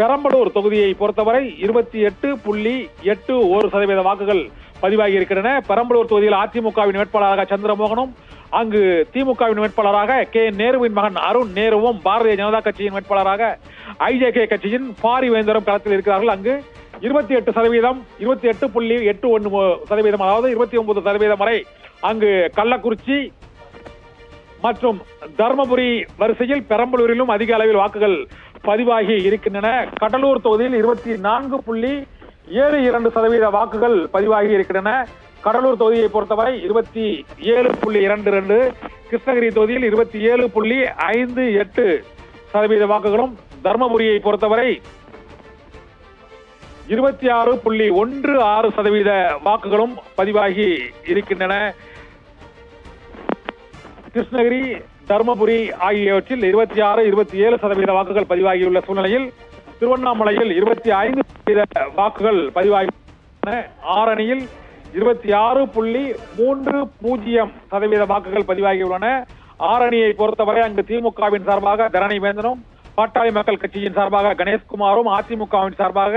பெரம்பலூர் தொகுதியை பொறுத்தவரை 28.81% வாக்குகள் பதிவாகி இருக்கின்றன. பெரம்பலூர் தொகுதியில் அதிமுகவின் வேட்பாளராக சந்திரமோகனும், அங்கு திமுகவின் வேட்பாளராக கே நேருவின் மகன் அருண் நேருவும், பாரதிய ஜனதா கட்சியின் வேட்பாளராக ஐஜேகே கட்சியின் பாரிவேந்தரும் களத்தில் இருக்கிறார்கள். அங்கு 28%, 28.81%, அதாவது 29% வரை அங்கு கள்ளக்குறிச்சி மற்றும் தர்மபுரி வரிசையில் பெரம்பலூரிலும் அதிக அளவில் வாக்குகள் பதிவாகி இருக்கின்றன. கடலூர் தொகுதியில் 24.72% வாக்குகள் பதிவாகி இருக்கின்றன. கடலூர் தொகுதியை பொறுத்தவரை 27.22, கிருஷ்ணகிரி தொகுதியில் 27.58% வாக்குகளும், தர்மபுரியை பொறுத்தவரை 26.16% வாக்குகளும் பதிவாகி இருக்கின்றன. கிருஷ்ணகிரி, தர்மபுரி ஆகியவற்றில் 26, 27% வாக்குகள் பதிவாகியுள்ள சூழ்நிலையில் திருவண்ணாமலையில் 25% வாக்குகள் பதிவாகியுள்ளன. ஆரணியில் 26.30% வாக்குகள் பதிவாகியுள்ளன. ஆரணியை பொறுத்தவரை அங்கு திமுகவின் சார்பாக தரணிவேந்தனும், பாட்டாளி மக்கள் கட்சியின் சார்பாக கணேஷ்குமாரும், அதிமுகவின் சார்பாக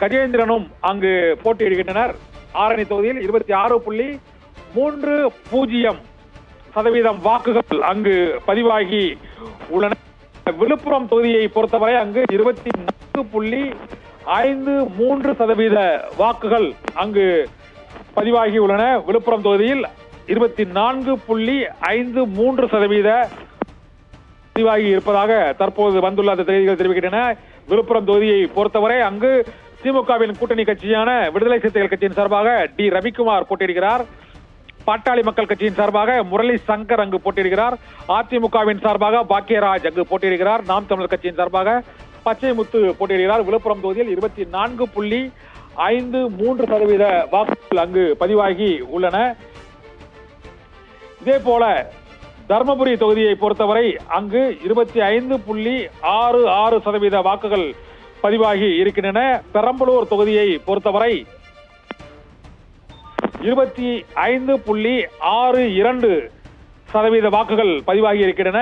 கஜேந்திரனும் அங்கு போட்டியிடுகின்றனர். ஆரணி தொகுதியில் 26.30% வாக்குகள் அங்கு பதிவாகி உள்ளன. விழுப்புரம் தொகுதியை பொறுத்தவரை அங்கு 24.53% வாக்குகள் அங்கு பதிவாகி உள்ளன. விழுப்புரம் தொகுதியில் 24.53% பதிவாகி இருப்பதாக தற்போது வந்துள்ள அந்த செய்திகள் தெரிவிக்கின்றன. விழுப்புரம் தொகுதியை பொறுத்தவரை அங்கு திமுகவின் கூட்டணி கட்சியான விடுதலை சிறுத்தைகள் கட்சியின் சார்பாக டி ரவிக்குமார் போட்டியிடுகிறார். பாட்டாளி மக்கள் கட்சியின் சார்பாக முரளி சங்கர் அங்கு போட்டியிடுகிறார். அதிமுகவின் சார்பாக பாக்கியராஜ் அங்கு போட்டியிடுகிறார். நாம் தமிழர் கட்சியின் சார்பாக பச்சைமுத்து போட்டியிடுகிறார். விழுப்புரம் தொகுதியில் 24.53% வாக்குகள் அங்கு பதிவாகி உள்ளன. இதே போல தர்மபுரி தொகுதியை பொறுத்தவரை அங்கு 25.66% வாக்குகள் பதிவாகி இருக்கின்றன. பெரம்பலூர் தொகுதியை பொறுத்தவரை 25.62% வாக்குகள் பதிவாகி இருக்கின்றன.